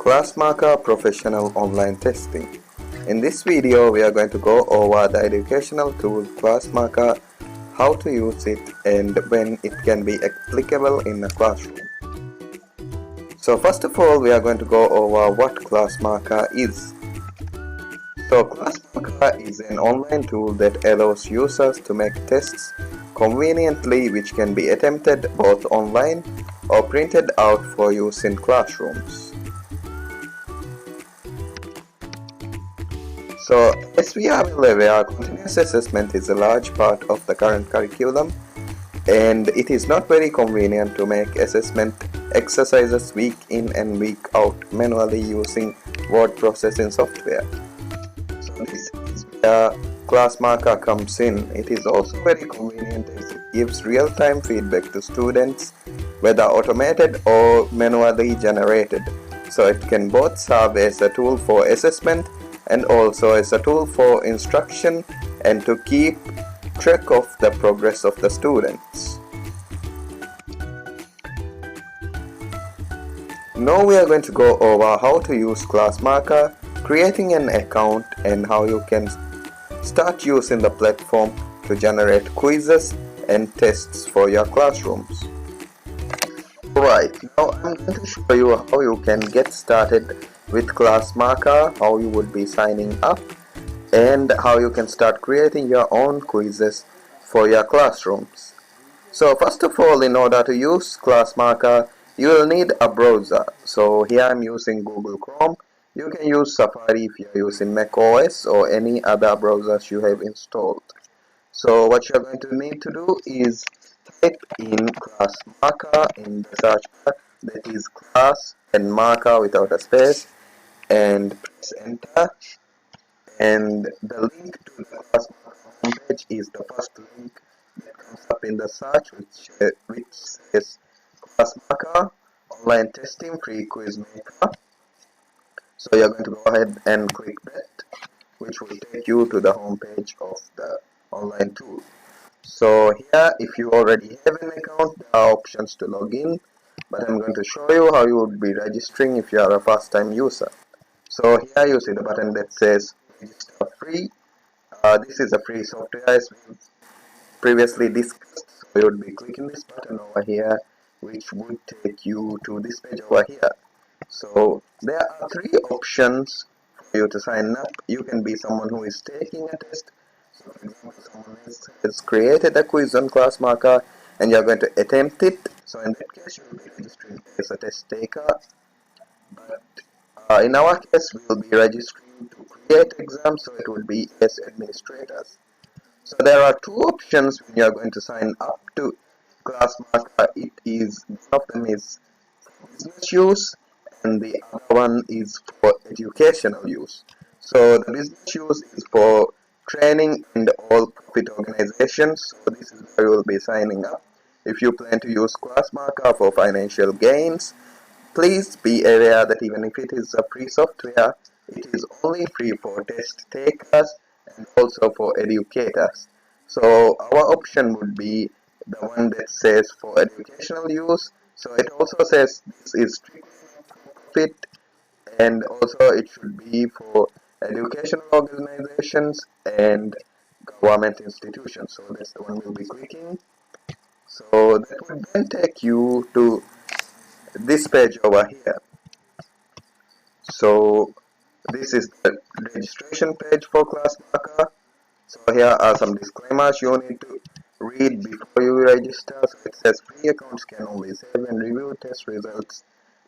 ClassMarker Professional Online Testing. In this video, we are going to go over the educational tool ClassMarker, how to use it, and when it can be applicable in a classroom. So first of all, we are going to go over what ClassMarker is. So ClassMarker is an online tool that allows users to make tests conveniently, which can be attempted both online or printed out for use in classrooms. So, as we are well aware, continuous assessment is a large part of the current curriculum, and it is not very convenient to make assessment exercises week in and week out manually using word processing software. So this is where ClassMarker comes in. It is also very convenient as it gives real-time feedback to students, whether automated or manually generated. So it can both serve as a tool for assessment and also as a tool for instruction and to keep track of the progress of the students. Now we are going to go over how to use ClassMarker, creating an account, and how you can start using the platform to generate quizzes and tests for your classrooms. Right, now I'm going to show you how you can get started with ClassMarker, how you would be signing up, and how you can start creating your own quizzes for your classrooms. So first of all, in order to use ClassMarker, you will need a browser. So here I'm using Google Chrome. You can use Safari if you're using Mac OS or any other browsers you have installed. So what you're going to need to do is type in ClassMarker in the search bar, that is class and marker without a space, and press enter, and the link to the ClassMarker homepage is the first link that comes up in the search, which says ClassMarker Online Testing Free Quiz Maker. So you're going to go ahead and click that, which will take you to the homepage of the online tool. So here, if you already have an account, there are options to log in, but I'm going to show you how you would be registering if you are a first-time user. So here you see the button that says register free. This is a free software as we previously discussed. So you would be clicking this button over here, which would take you to this page over here. So there are three options for you to sign up. You can be someone who is taking a test. So for example, someone has created a quiz on ClassMarker and you're going to attempt it. So in that case, you will be registering as a test taker. But in our case, we will be registering to create exams, so it would be as administrators. So there are two options when you are going to sign up to ClassMarker. One of them is for business use, and the other one is for educational use. So the business use is for training and all profit organizations. So this is where you will be signing up. If you plan to use ClassMarker for financial gains, please be aware that even if it is a free software, it is only free for test takers and also for educators. So our option would be the one that says for educational use. So it also says this is strictly profit, and also it should be for educational organizations and government institutions. So that's the one we'll be clicking. So that would then take you to this page over here. So this is the registration page for ClassMarker. So here are some disclaimers you need to read before you register. So it says free accounts can only save and review test results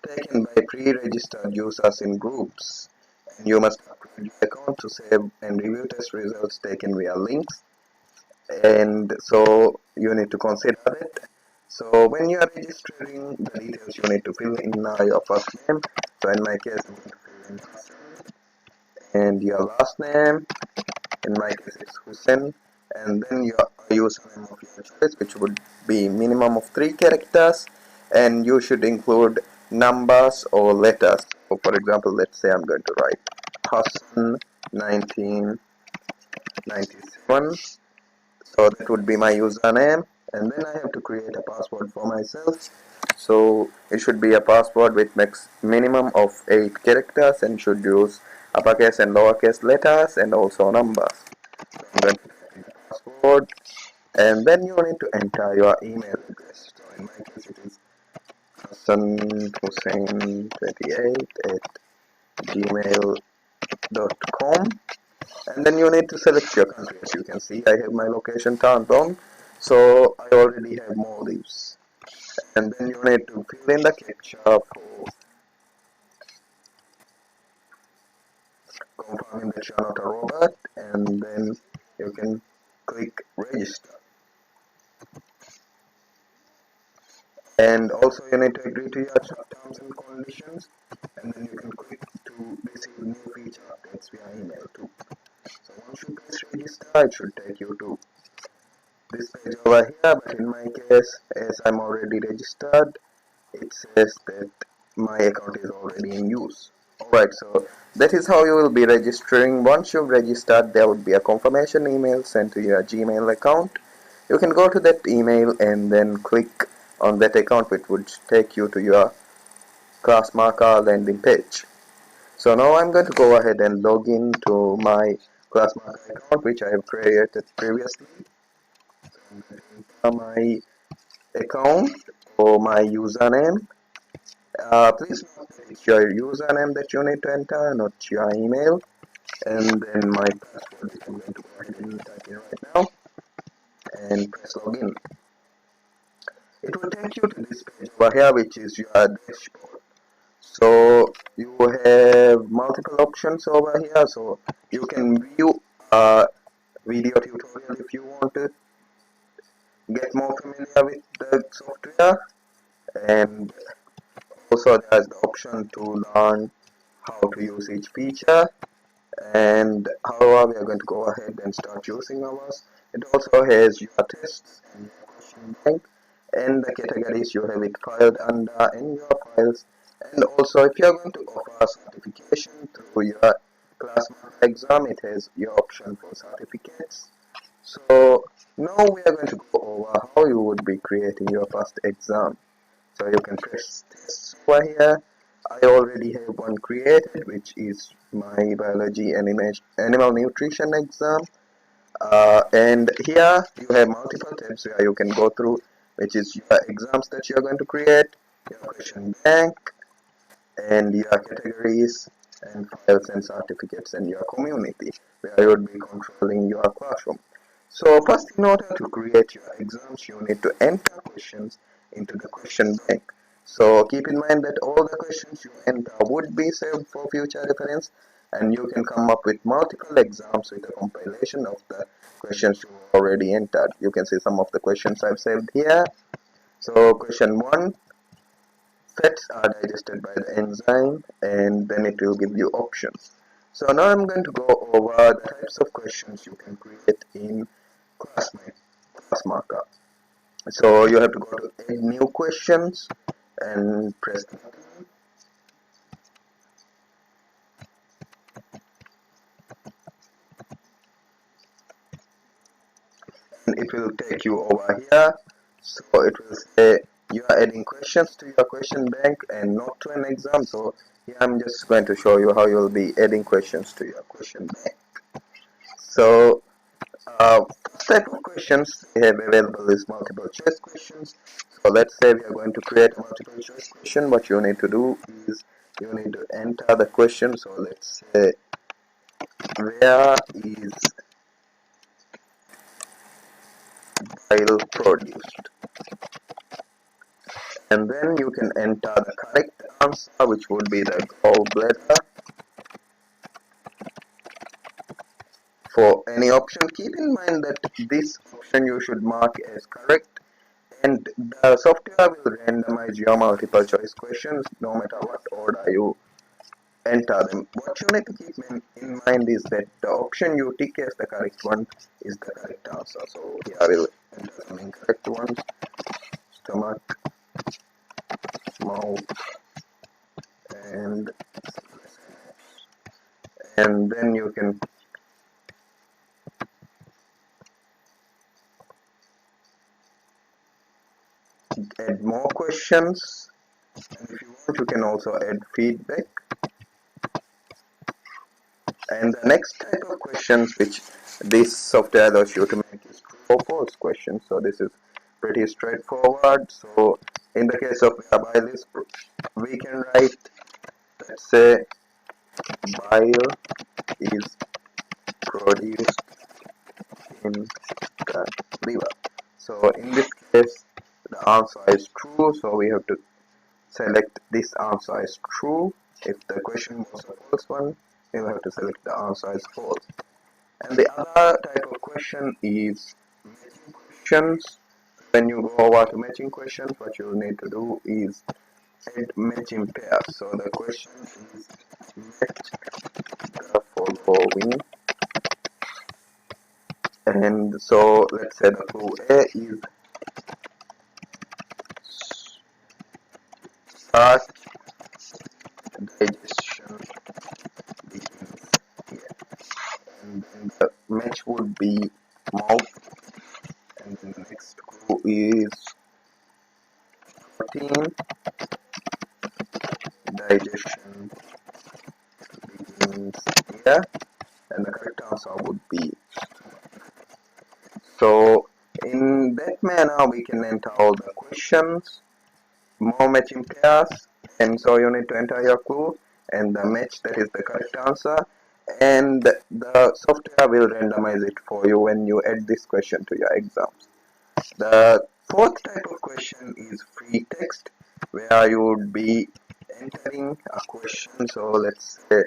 taken by pre-registered users in groups. And you must upgrade your account to save and review test results taken via links. And so you need to consider that. So when you are registering, the details you need to fill in your first name. So in my case, I'm going to fill in first name and your last name. In my case, it's Hussein, and then your username of your choice, which would be minimum of 3 characters, and you should include numbers or letters. So for example, let's say I'm going to write Hassan 1997. So that would be my username, and then I have to create a password for myself. So it should be a password with minimum of 8 characters and should use uppercase and lowercase letters and also numbers. I'm going to type in the password, and then you need to enter your email address. So in my case it is hassanhussein28@gmail.com, and then you need to select your country. As you can see, I have my location turned on, so I already have Maldives. And then you need to fill in the captcha for confirming that you are not a robot, and then you can click register. And also you need to agree to your terms and conditions, and then you can click to receive new feature updates via email too. So once you press register, it should take you to this page over here, but in my case, as I'm already registered, it says that my account is already in use. Alright, so that is how you will be registering. Once you've registered, there would be a confirmation email sent to your Gmail account. You can go to that email and then click on that account, which would take you to your ClassMarker landing page. So now I'm going to go ahead and log in to my ClassMarker account, which I have created previously. So I'm going to enter my account or my username. Please note that it's your username that you need to enter, not your email. And then my password, which I'm going to go ahead and type in right now, and press login. It will take you to this page over here, which is your dashboard. So you have multiple options over here. So you can view a video tutorial if you want to get more familiar with the software, and also there's the option to learn how to use each feature. And however, we are going to go ahead and start using ours. It also has your tests and your question bank and the categories you have it filed under in your files. And also, if you are going to offer certification through your ClassMarker exam, it has your option for certificates. So now we are going to go over how you would be creating your first exam. So you can press tests over here. I already have one created, which is my biology and animal nutrition exam. And here you have multiple tabs where you can go through, which is your exams that you are going to create, your question bank, and your categories and files and certificates, and your community where you would be controlling your classroom. So first, in order to create your exams, you need to enter questions into the question bank. So keep in mind that all the questions you enter would be saved for future reference, and you can come up with multiple exams with a compilation of the questions you already entered. You can see some of the questions I've saved here. So question 1, fats are digested by the enzyme, and then it will give you options. So now I'm going to go over the types of questions you can create in ClassMarker. So you have to go to add new questions and press the button, and it will take you over here. So it will say you are adding questions to your question bank and not to an exam. So here I'm just going to show you how you will be adding questions to your question bank. So first type of questions we have available is multiple choice questions. So let's say we are going to create a multiple choice question. What you need to do is you need to enter the question. So let's say, where is bile produced? And then you can enter the correct answer, which would be the gallbladder. For any option, keep in mind that this option you should mark as correct, and the software will randomize your multiple choice questions no matter what order you enter them. What you need to keep in mind is that the option you tick as the correct one is the correct answer. So here I will enter some incorrect ones: stomach, mouth, and then you can add more questions, and if you want you can also add feedback. And the next type of questions which this software allows you to make is true or false questions. So this is pretty straightforward. So in the case of by this, we can write, let's say, bile is produced in the liver. So in this case, the answer is true. So we have to select this answer as true. If the question was a false one, we will have to select the answer as false. And the other type of question is matching questions. When you go over to matching questions, what you need to do is add matching pairs. So the question is match the following. And so let's say the clue A is start digestion begins here. And then the match would be mouth. And then the next clue is protein digestion begins here, and the correct answer would be. So in that manner we can enter all the questions, more matching pairs, and so you need to enter your clue and the match that is the correct answer, and the software will randomize it for you when you add this question to your exams. The fourth type of question is free text, where you would be entering a question. So let's say,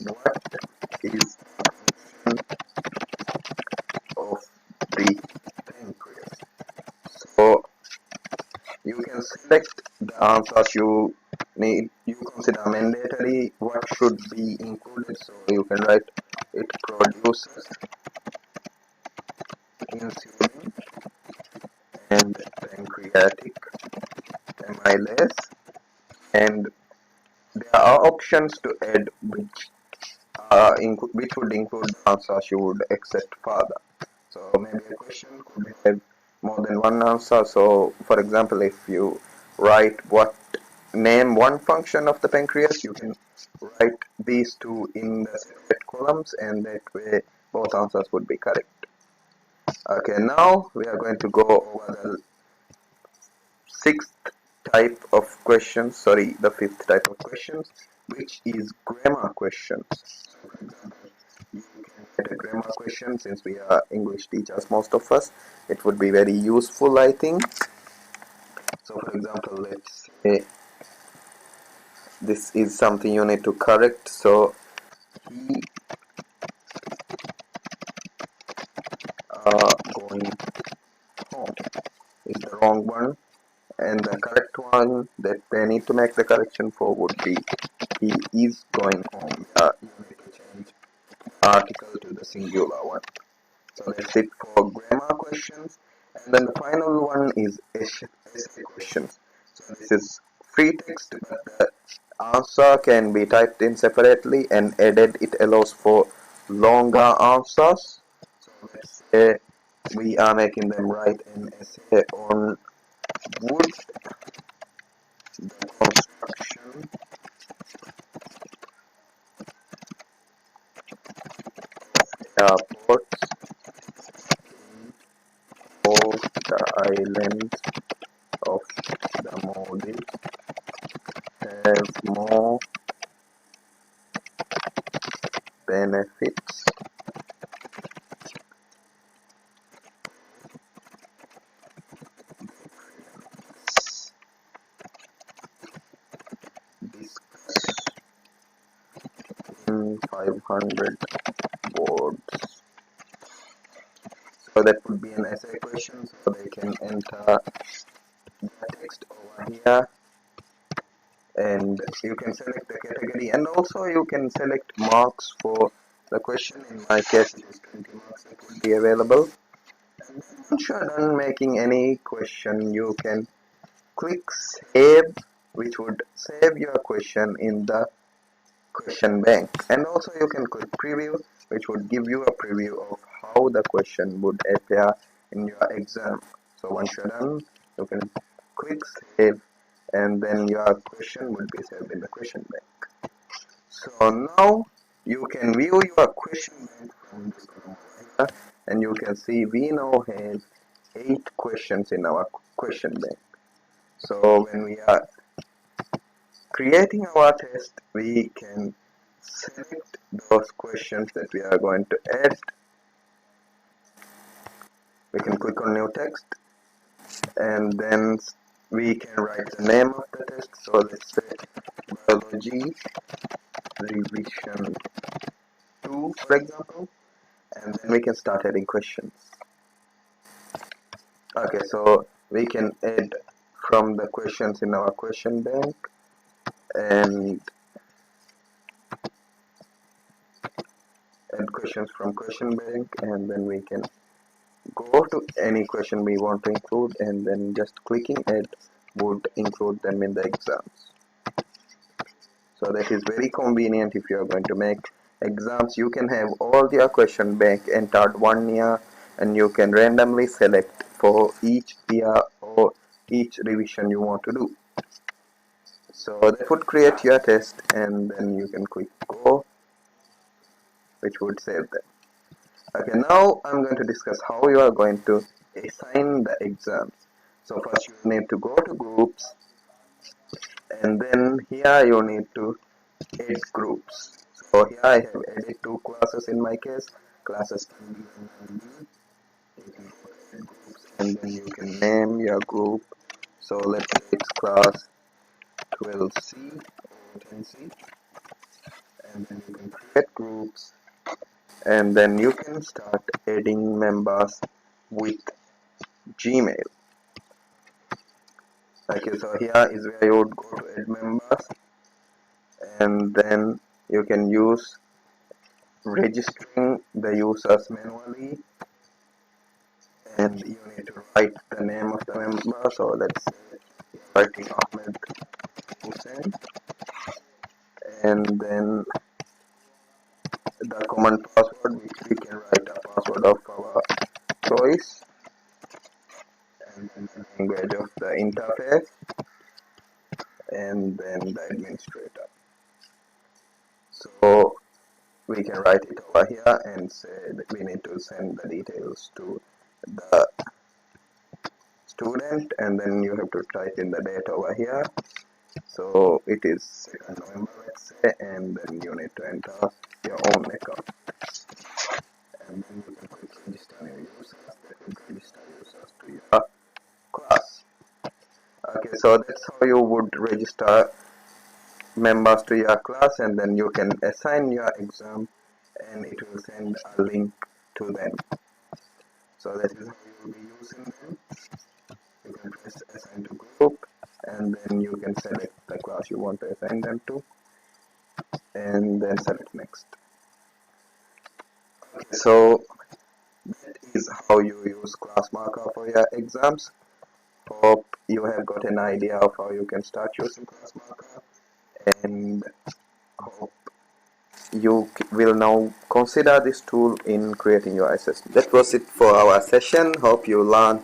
what is the function of the pancreas? So you can select the answers you need, you consider mandatory, what should be included. So you can write it produces insulin and pancreatic amylase, and there are options to add which would include the answers you would accept further. So maybe a question could have more than one answer. So for example, if you write name one function of the pancreas, you can write these two in the separate columns, and that way both answers would be correct. Okay, now we are going to go over the fifth type of questions, which is grammar questions. So for example, you can get a grammar question. Since we are English teachers, most of us, it would be very useful, I think. So for example, let's say this is something you need to correct. So he are going home is the wrong one, and the correct one that they need to make the correction for would be he is going home. You need to change article to the singular one. So that's it for grammar questions. And then the final one is essay questions. So this is free text, but the answer can be typed in separately and added. It allows for longer answers. So let's say we are making them write an essay on wood, the construction airports in all the islands of the Maldives have more benefits discussed in 500 words. So that would be an essay question, so they can enter the text over here, and you can select the category, and also you can select marks for the question. In my case it is 20 marks that would be available. And once you are done making any question, you can click save, which would save your question in the question bank, and also you can click preview, which would give you a preview of how the question would appear in your exam. So once you're done, you can click save and then your question would be saved in the question bank. So now you can view your question bank from this column over here, and you can see we now have 8 questions in our question bank. So when we are creating our test, we can select those questions that we are going to add. We can click on new text, and then we can write the name of the test. So let's say biology revision 2, for example, and then we can start adding questions. Okay, so we can add from the questions in our question bank, and add questions from question bank, and then we can go to any question we want to include, and then just clicking add would include them in the exams. So that is very convenient if you are going to make exams. You can have all your question bank entered one year, and you can randomly select for each year or each revision you want to do. So that would create your test, and then you can click go, which would save them. Okay, now I'm going to discuss how you are going to assign the exams. So first you need to go to groups, and then here you need to add groups. So here I have added 2 classes in my case, classes 10B and 9B. You can go to add groups, and then you can name your group. So let's say it's class 12C or 10C, and then you can create groups, and then you can start adding members with Gmail. Okay, so here is where you would go to add members, and then you can use registering the users manually, and you need to write the name of the member. So let's say writing Ahmed Hussein, and then the common password, which we can write a password of our choice, and then the language of the interface, and then the administrator. So we can write it over here and say that we need to send the details to the student, and then you have to type in the date over here. So it is 2nd November, let's say, and then you need to enter your own account, and then you can click register new users. That will register users to your class. Okay, so that's how you would register members to your class, and then you can assign your exam, and it will send a link to them. So that is how you will be using them. You can press assign to group, and then you can select the class you want to assign them to, and then select next. Okay, so that is how you use ClassMarker for your exams. Hope you have got an idea of how you can start using ClassMarker, and hope you will now consider this tool in creating your assessment. That was it for our session. Hope you learned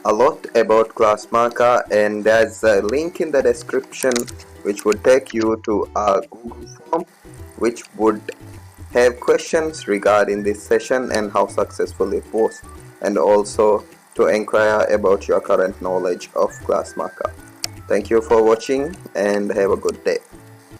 a lot about ClassMarker, and there's a link in the description which would take you to our Google form, which would have questions regarding this session and how successful it was, and also to inquire about your current knowledge of ClassMarker. Thank you for watching, and have a good day.